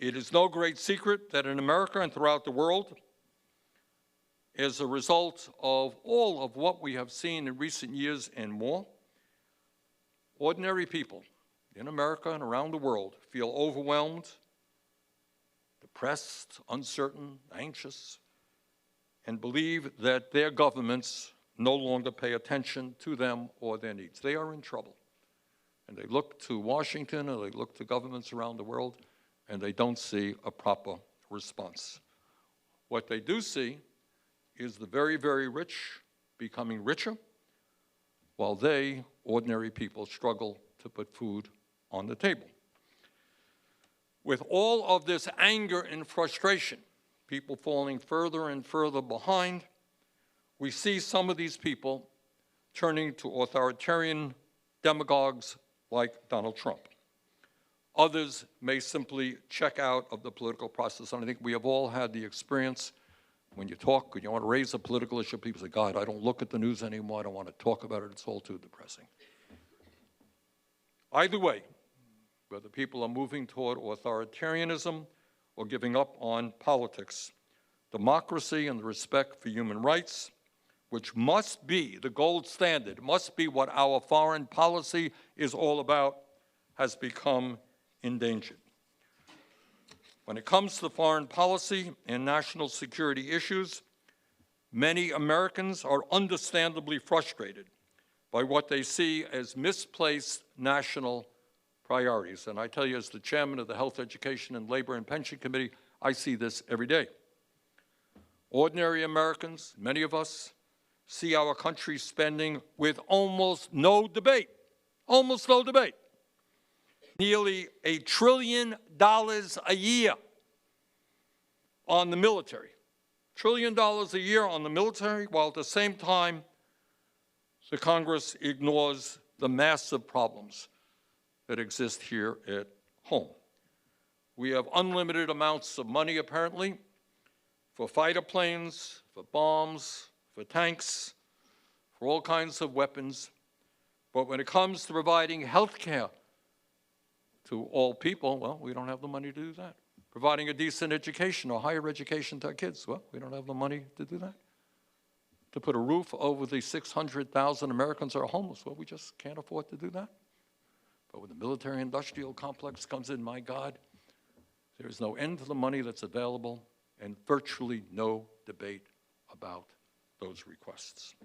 It is no great secret that in America and throughout the world, as a result of all of what we have seen in recent years and more, ordinary people in America and around the world feel overwhelmed, depressed, uncertain, anxious, and believe that their governments no longer pay attention to them or their needs. They are in trouble. And they look to Washington or they look to governments around the world, and they don't see a proper response. What they do see is the very, very rich becoming richer, while they, ordinary people, struggle to put food on the table. With all of this anger and frustration, people falling further and further behind, we see some of these people turning to authoritarian demagogues like Donald Trump. Others may simply check out of the political process, and I think we have all had the experience when you talk, when you want to raise a political issue, people say, God, I don't look at the news anymore, I don't want to talk about it, it's all too depressing. Either way, whether people are moving toward authoritarianism or giving up on politics, democracy and the respect for human rights, which must be the gold standard, must be what our foreign policy is all about, has become endangered. When it comes to foreign policy and national security issues, many Americans are understandably frustrated by what they see as misplaced national priorities. And I tell you, as the chairman of the Health, Education, and Labor and Pension Committee, I see this every day. Ordinary Americans, many of us, see our country spending with almost no debate, nearly $1 trillion a year on the military. $1 trillion a year on the military, while at the same time, the Congress ignores the massive problems that exist here at home. We have unlimited amounts of money, apparently, for fighter planes, for bombs, for tanks, for all kinds of weapons. But when it comes to providing health care to all people, well, we don't have the money to do that. Providing a decent education or higher education to our kids, well, we don't have the money to do that. To put a roof over the 600,000 Americans who are homeless, well, we just can't afford to do that. But when the military-industrial complex comes in, my God, there is no end to the money that's available and virtually no debate about those requests.